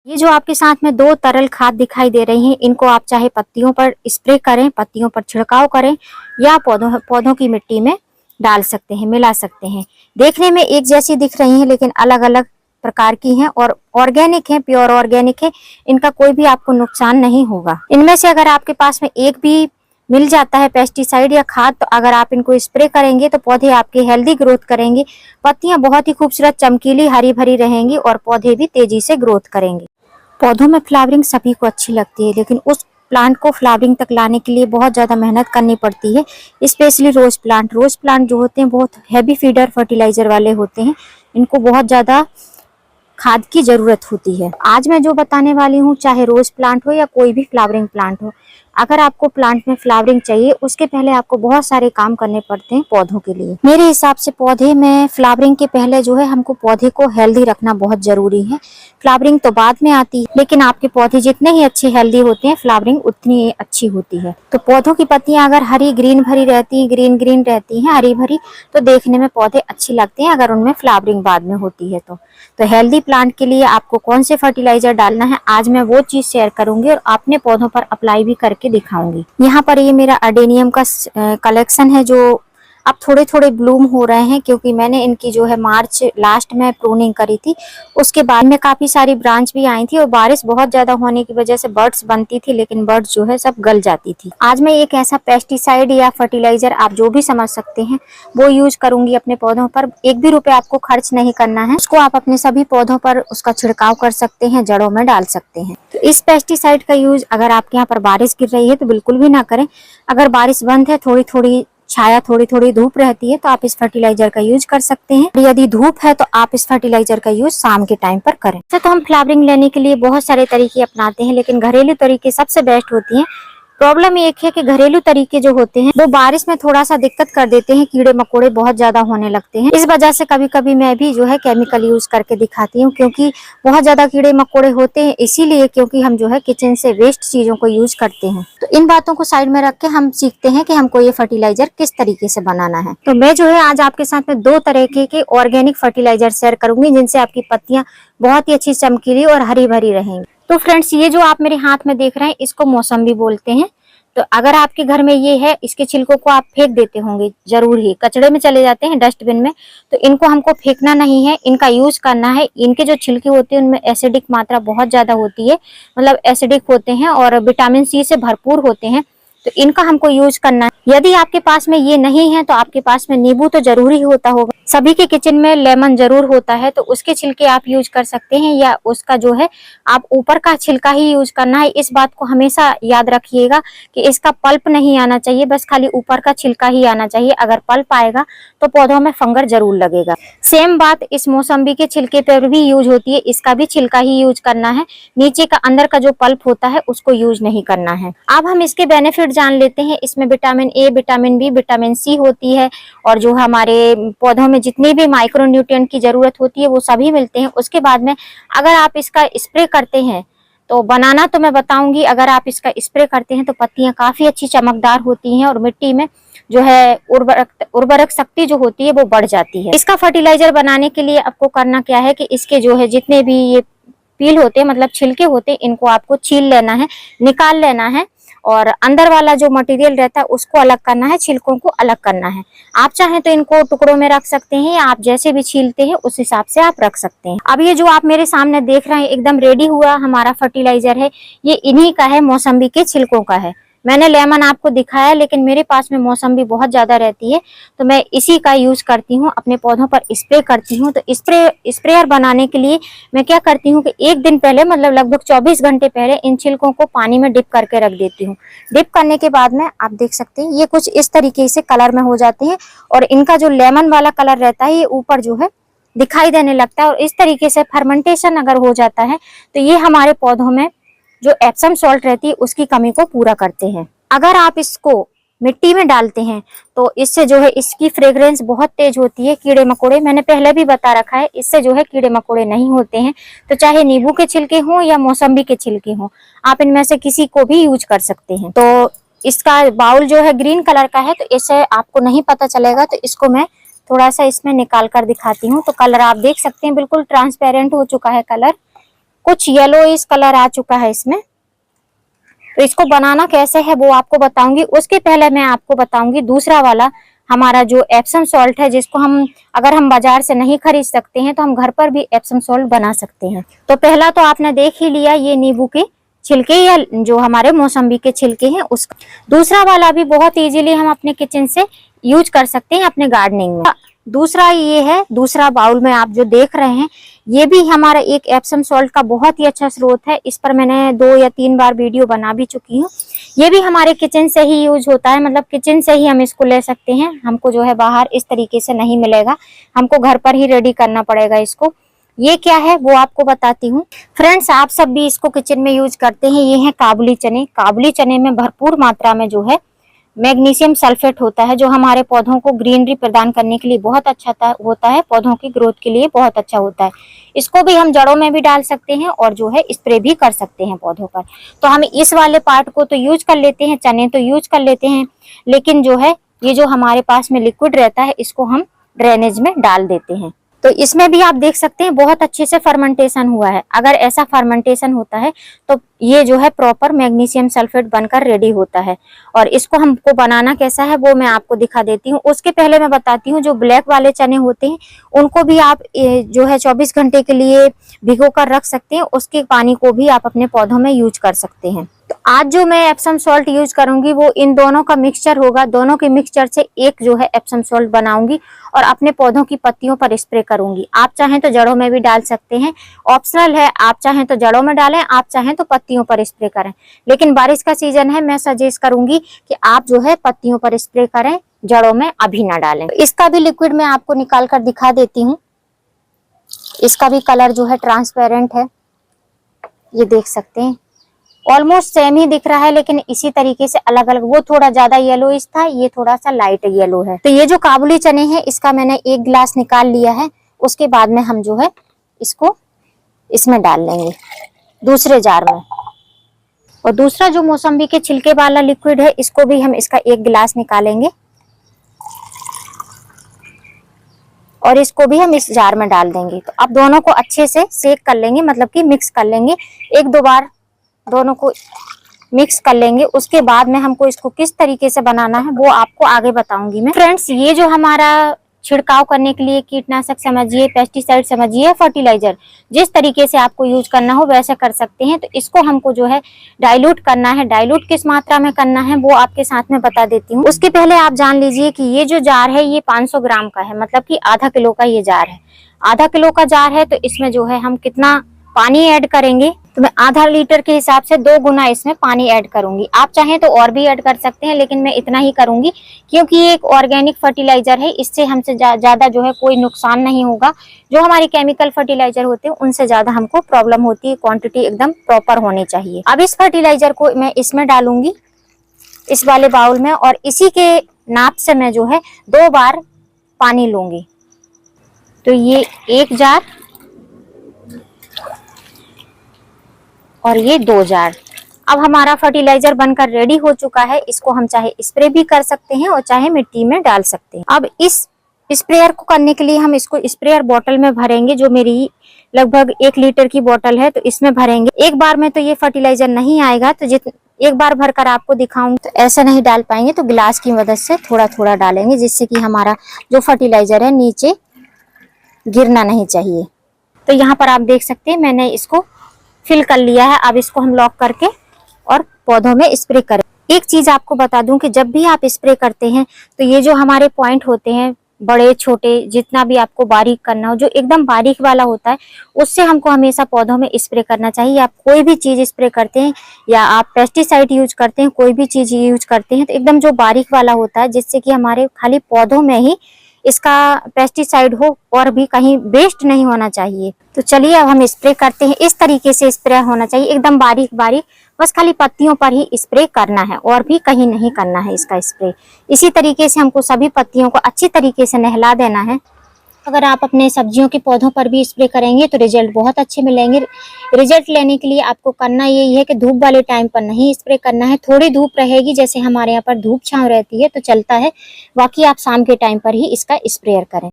ये जो आपके साथ में दो तरल खाद दिखाई दे रही हैं, इनको आप चाहे पत्तियों पर स्प्रे करें, पत्तियों पर छिड़काव करें या पौधों की मिट्टी में डाल सकते हैं, मिला सकते हैं। देखने में एक जैसी दिख रही हैं लेकिन अलग अलग प्रकार की हैं और ऑर्गेनिक हैं, प्योर ऑर्गेनिक है। इनका कोई भी आपको नुकसान नहीं होगा। इनमें से अगर आपके पास में एक भी मिल जाता है पेस्टिसाइड या खाद, तो अगर आप इनको स्प्रे करेंगे तो पौधे आपके हेल्दी ग्रोथ करेंगे। पत्तियां बहुत ही खूबसूरत, चमकीली, हरी भरी रहेंगी और पौधे भी तेजी से ग्रोथ करेंगे। पौधों में फ्लावरिंग सभी को अच्छी लगती है, लेकिन उस प्लांट को फ्लावरिंग तक लाने के लिए बहुत ज़्यादा मेहनत करनी पड़ती है। स्पेशली रोज प्लांट जो होते हैं बहुत हैवी फीडर फर्टिलाइजर वाले होते हैं। इनको बहुत ज़्यादा खाद की जरूरत होती है। आज मैं जो बताने वाली हूँ, चाहे रोज प्लांट हो या कोई भी फ्लावरिंग प्लांट हो, अगर आपको प्लांट में फ्लावरिंग चाहिए उसके पहले आपको बहुत सारे काम करने पड़ते हैं पौधों के लिए। मेरे हिसाब से पौधे में फ्लावरिंग के पहले जो है हमको पौधे को हेल्दी रखना बहुत जरूरी है। फ्लावरिंग तो बाद में आती है, लेकिन आपके पौधे जितने ही अच्छे हेल्दी होते हैं फ्लावरिंग उतनी ही अच्छी होती है। तो पौधों की पत्तियां अगर हरी ग्रीन भरी रहती हैं, ग्रीन ग्रीन रहती हैं, हरी भरी, तो देखने में पौधे अच्छी लगते हैं अगर उनमें फ्लावरिंग बाद में होती है। तो हेल्दी प्लांट के लिए आपको कौन से फर्टिलाइजर डालना है, आज मैं वो चीज शेयर करूंगी और अपने पौधों पर अप्लाई भी करके दिखाऊंगी। यहाँ पर ये मेरा अडेनियम का कलेक्शन है जो अब थोड़े थोड़े ब्लूम हो रहे हैं, क्योंकि मैंने इनकी जो है मार्च लास्ट में प्रूनिंग करी थी। उसके बाद में काफी सारी ब्रांच भी आई थी और बारिश बहुत ज्यादा होने की वजह से बर्ड्स बनती थी, लेकिन बर्ड्स जो है सब गल जाती थी। आज मैं एक ऐसा पेस्टिसाइड या फर्टिलाइजर, आप जो भी समझ सकते हैं, वो यूज करूंगी अपने पौधों पर। एक भी रुपए आपको खर्च नहीं करना है, उसको आप अपने सभी पौधों पर उसका छिड़काव कर सकते हैं, जड़ों में डाल सकते हैं। तो इस पेस्टिसाइड का यूज अगर आपके यहाँ पर बारिश गिर रही है तो बिल्कुल भी ना करें। अगर बारिश बंद है, थोड़ी थोड़ी छाया, थोड़ी थोड़ी धूप रहती है, तो आप इस फर्टिलाइजर का यूज कर सकते हैं। यदि धूप है तो आप इस फर्टिलाइजर का यूज शाम के टाइम पर करें। तो हम फ्लावरिंग लेने के लिए बहुत सारे तरीके अपनाते हैं, लेकिन घरेलू तरीके सबसे बेस्ट होती हैं। प्रॉब्लम एक है कि घरेलू तरीके जो होते हैं वो बारिश में थोड़ा सा दिक्कत कर देते हैं, कीड़े मकोड़े बहुत ज्यादा होने लगते हैं। इस वजह से कभी कभी मैं भी जो है केमिकल यूज करके दिखाती हूँ, क्योंकि बहुत ज्यादा कीड़े मकोड़े होते हैं, इसीलिए क्योंकि हम जो है किचन से वेस्ट चीजों को यूज करते हैं। तो इन बातों को साइड में रख के हम सीखते हैं कि हमको ये फर्टिलाइजर किस तरीके से बनाना है। तो मैं जो है आज आपके साथ में दो तरीके के ऑर्गेनिक फर्टिलाइजर शेयर करूंगी, जिनसे आपकी पत्तियां बहुत ही अच्छी, चमकीली और हरी भरी रहेंगी। तो फ्रेंड्स, ये जो आप मेरे हाथ में देख रहे हैं, इसको मौसम्बी बोलते हैं। तो अगर आपके घर में ये है, इसके छिलकों को आप फेंक देते होंगे, जरूर ही कचड़े में चले जाते हैं, डस्टबिन में। तो इनको हमको फेंकना नहीं है, इनका यूज करना है। इनके जो छिलके होते हैं उनमें एसिडिक मात्रा बहुत ज्यादा होती है, मतलब एसिडिक होते हैं और विटामिन सी से भरपूर होते हैं। तो इनका हमको यूज करना है। यदि आपके पास में ये नहीं है तो आपके पास में नींबू तो जरूर ही होता होगा। सभी के किचन में लेमन जरूर होता है, तो उसके छिलके आप यूज कर सकते हैं, या उसका जो है आप ऊपर का छिलका ही यूज करना है। इस बात को हमेशा याद रखिएगा कि इसका पल्प नहीं आना चाहिए, बस खाली ऊपर का छिलका ही आना चाहिए। अगर पल्प आएगा तो पौधों में फंगस जरूर लगेगा। सेम बात इस मौसम्बी के छिलके पर भी यूज होती है, इसका भी छिलका ही यूज करना है। नीचे का अंदर का जो पल्प होता है उसको यूज नहीं करना है। अब हम इसके बेनिफिट जान लेते हैं। इसमें vitamin A, vitamin B, vitamin C होती है, और जो हमारे पौधों में जितनी भी माइक्रो न्यूट्रिएंट की जरूरत होती है वो सभी मिलते हैं। उसके बाद में अगर आप इसका स्प्रे करते हैं, तो बनाना तो मैं बताऊंगी, अगर आप इसका स्प्रे करते हैं तो पत्तियां काफी अच्छी चमकदार होती हैं और मिट्टी में जो है उर्वरक शक्ति जो होती है वो बढ़ जाती है। इसका फर्टिलाइजर बनाने के लिए आपको करना क्या है कि इसके जो है जितने भी ये पील होते हैं, मतलब छिलके होते हैं, इनको आपको छील लेना है, निकाल लेना है, और अंदर वाला जो मटेरियल रहता है उसको अलग करना है, छिलकों को अलग करना है। आप चाहें तो इनको टुकड़ों में रख सकते हैं, या आप जैसे भी छीलते हैं उस हिसाब से आप रख सकते हैं। अब ये जो आप मेरे सामने देख रहे हैं एकदम रेडी हुआ हमारा फर्टिलाइजर है, ये इन्हीं का है, मौसम्बी के छिलकों का है। मैंने लेमन आपको दिखाया, लेकिन मेरे पास में मौसम्बी बहुत ज्यादा रहती है, तो मैं इसी का यूज करती हूँ, अपने पौधों पर स्प्रे करती हूँ। तो स्प्रेयर बनाने के लिए मैं क्या करती हूँ कि एक दिन पहले, मतलब लगभग 24 घंटे पहले, इन छिलकों को पानी में डिप करके रख देती हूँ। डिप करने के बाद में आप देख सकते हैं ये कुछ इस तरीके से कलर में हो जाते हैं, और इनका जो लेमन वाला कलर रहता है ये ऊपर जो है दिखाई देने लगता है। और इस तरीके से फर्मेंटेशन अगर हो जाता है तो ये हमारे पौधों में जो एप्सम सॉल्ट रहती है उसकी कमी को पूरा करते हैं। अगर आप इसको मिट्टी में डालते हैं तो इससे जो है इसकी फ्रेग्रेंस बहुत तेज होती है। कीड़े मकोड़े, मैंने पहले भी बता रखा है, इससे जो है कीड़े मकोड़े नहीं होते हैं। तो चाहे नींबू के छिलके हों या मौसम्बी के छिलके हों, आप इनमें से किसी को भी यूज कर सकते हैं। तो इसका बाउल जो है ग्रीन कलर का है, तो इससे आपको नहीं पता चलेगा, तो इसको मैं थोड़ा सा इसमें निकाल कर दिखाती हूँ। तो कलर आप देख सकते हैं बिल्कुल ट्रांसपेरेंट हो चुका है कलर, कुछ येलोइश कलर आ चुका है इसमें। तो इसको बनाना कैसे है वो आपको बताऊंगी। उसके पहले मैं आपको बताऊंगी दूसरा वाला हमारा जो एप्सम सॉल्ट है, जिसको हम अगर हम बाजार से नहीं खरीद सकते हैं तो हम घर पर भी एप्सम सॉल्ट बना सकते हैं। तो पहला तो आपने देख ही लिया, ये नींबू के छिलके या जो हमारे मौसम्बी के छिलके हैं उसका। दूसरा वाला भी बहुत इजीली हम अपने किचन से यूज कर सकते हैं अपने गार्डनिंग में। दूसरा ये है, दूसरा बाउल में आप जो देख रहे हैं ये भी हमारा एक एप्सम सॉल्ट का बहुत ही अच्छा स्रोत है। इस पर मैंने 2 या 3 बार वीडियो बना भी चुकी हूँ। ये भी हमारे किचन से ही यूज होता है, मतलब किचन से ही हम इसको ले सकते हैं। हमको जो है बाहर इस तरीके से नहीं मिलेगा, हमको घर पर ही रेडी करना पड़ेगा इसको। ये क्या है वो आपको बताती हूँ। फ्रेंड्स, आप सब भी इसको किचन में यूज करते हैं। ये है काबुली चने। काबुली चने में भरपूर मात्रा में जो है मैग्नीशियम सल्फेट होता है, जो हमारे पौधों को ग्रीनरी प्रदान करने के लिए बहुत अच्छा होता है, पौधों की ग्रोथ के लिए बहुत अच्छा होता है। इसको भी हम जड़ों में भी डाल सकते हैं और जो है स्प्रे भी कर सकते हैं पौधों पर। तो हम इस वाले पार्ट को तो यूज कर लेते हैं, चने तो यूज कर लेते हैं, लेकिन जो है ये जो हमारे पास में लिक्विड रहता है इसको हम ड्रेनेज में डाल देते हैं। तो इसमें भी आप देख सकते हैं बहुत अच्छे से फर्मेंटेशन हुआ है। अगर ऐसा फर्मेंटेशन होता है तो ये जो है प्रॉपर मैग्नीशियम सल्फेट बनकर रेडी होता है। और इसको हमको बनाना कैसा है वो मैं आपको दिखा देती हूँ। उसके पहले मैं बताती हूँ, जो ब्लैक वाले चने होते हैं उनको भी आप जो है 24 घंटे के लिए भिगो कर रख सकते हैं। उसके पानी को भी आप अपने पौधों में यूज कर सकते हैं। तो आज जो मैं एप्सम सॉल्ट यूज करूंगी वो इन दोनों का मिक्सचर होगा। दोनों के मिक्सचर से एक जो है एप्सम सॉल्ट बनाऊंगी और अपने पौधों की पत्तियों पर स्प्रे करूंगी। आप चाहें तो जड़ों में भी डाल सकते हैं, ऑप्शनल है। आप चाहें तो जड़ों में डालें, आप चाहें तो पत्तियों पर स्प्रे करें। लेकिन बारिश का सीजन है, मैं सजेस्ट करूंगी कि आप जो है पत्तियों पर स्प्रे करें, जड़ों में अभी ना डालें। इसका भी लिक्विड मैं आपको निकाल कर दिखा देती हूँ। इसका भी कलर जो है ट्रांसपेरेंट है, ये देख सकते हैं। ऑलमोस्ट सेम ही दिख रहा है, लेकिन इसी तरीके से अलग अलग। वो थोड़ा ज्यादा येलोइश था, ये थोड़ा सा लाइट येलो है। तो ये जो काबुली चने हैं इसका मैंने 1 गिलास निकाल लिया है। उसके बाद में हम जो है इसको इसमें डाल लेंगे दूसरे जार में। और दूसरा जो मौसम्बी के छिलके वाला लिक्विड है इसको भी हम इसका 1 गिलास निकालेंगे और इसको भी हम इस जार में डाल देंगे। तो अब दोनों को अच्छे से सेक कर लेंगे, मतलब कि मिक्स कर लेंगे। 1-2 बार दोनों को मिक्स कर लेंगे। उसके बाद में हमको इसको किस तरीके से बनाना है वो आपको आगे बताऊंगी मैं। फ्रेंड्स, ये जो हमारा छिड़काव करने के लिए कीटनाशक समझिए, पेस्टिसाइड समझिए, फर्टिलाइजर, जिस तरीके से आपको यूज करना हो वैसे कर सकते हैं। तो इसको हमको जो है डाइल्यूट करना है। डाइल्यूट किस मात्रा में करना है वो आपके साथ में बता देती हूँ। उसके पहले आप जान लीजिए कि ये जो जार है ये 500 ग्राम का है, मतलब कि आधा किलो का ये जार है। आधा किलो का जार है तो इसमें जो है हम कितना पानी ऐड करेंगे, तो मैं आधा लीटर के हिसाब से 2 गुना इसमें पानी ऐड करूंगी। आप चाहें तो और भी ऐड कर सकते हैं, लेकिन मैं इतना ही करूंगी क्योंकि ये एक ऑर्गेनिक फर्टिलाइजर है। इससे हमसे ज्यादा जो है कोई नुकसान नहीं होगा। जो हमारे केमिकल फर्टिलाइजर होते हैं उनसे ज्यादा हमको प्रॉब्लम होती है। क्वांटिटी एकदम प्रॉपर होनी चाहिए। अब इस फर्टिलाइजर को मैं इसमें डालूंगी, इस वाले बाउल में, और इसी के नाप से मैं जो है 2 बार पानी लूंगी। तो ये 1 जार और ये 2 जार। अब हमारा फर्टिलाइजर बनकर रेडी हो चुका है। इसको हम चाहे स्प्रे भी कर सकते हैं और चाहे मिट्टी में डाल सकते हैं। अब इस स्प्रेयर को करने के लिए हम इसको स्प्रेयर बोतल में भरेंगे। जो मेरी लगभग 1 लीटर की बोतल है तो इसमें भरेंगे। एक बार में तो ये फर्टिलाइजर नहीं आएगा, तो एक बार भरकर आपको दिखाऊंगी तो ऐसे नहीं डाल पाएंगे। तो गिलास की मदद से थोड़ा थोड़ा डालेंगे, जिससे कि हमारा जो फर्टिलाइजर है नीचे गिरना नहीं चाहिए। तो यहाँ पर आप देख सकते हैं मैंने इसको फिल कर लिया है। अब इसको हम लॉक करके और पौधों में स्प्रे करें। एक चीज आपको बता दूं कि जब भी आप स्प्रे करते हैं तो ये जो हमारे पॉइंट होते हैं, बड़े छोटे जितना भी आपको बारीक करना हो, जो एकदम बारीक वाला होता है उससे हमको हमेशा पौधों में स्प्रे करना चाहिए। आप कोई भी चीज स्प्रे करते हैं या आप पेस्टिसाइड यूज करते हैं, कोई भी चीज यूज करते हैं, तो एकदम जो बारीक वाला होता है, जिससे कि हमारे खाली पौधों में ही इसका पेस्टिसाइड हो और भी कहीं वेस्ट नहीं होना चाहिए। तो चलिए अब हम स्प्रे करते हैं। इस तरीके से स्प्रे होना चाहिए, एकदम बारीक बारीक, बस खाली पत्तियों पर ही स्प्रे करना है और भी कहीं नहीं करना है इसका स्प्रे। इसी तरीके से हमको सभी पत्तियों को अच्छी तरीके से नहला देना है। अगर आप अपने सब्जियों के पौधों पर भी स्प्रे करेंगे तो रिजल्ट बहुत अच्छे मिलेंगे। रिजल्ट लेने के लिए आपको करना यही है कि धूप वाले टाइम पर नहीं स्प्रे करना है। थोड़ी धूप रहेगी, जैसे हमारे यहाँ पर धूप छांव रहती है तो चलता है, बाकी आप शाम के टाइम पर ही इसका स्प्रेयर करें।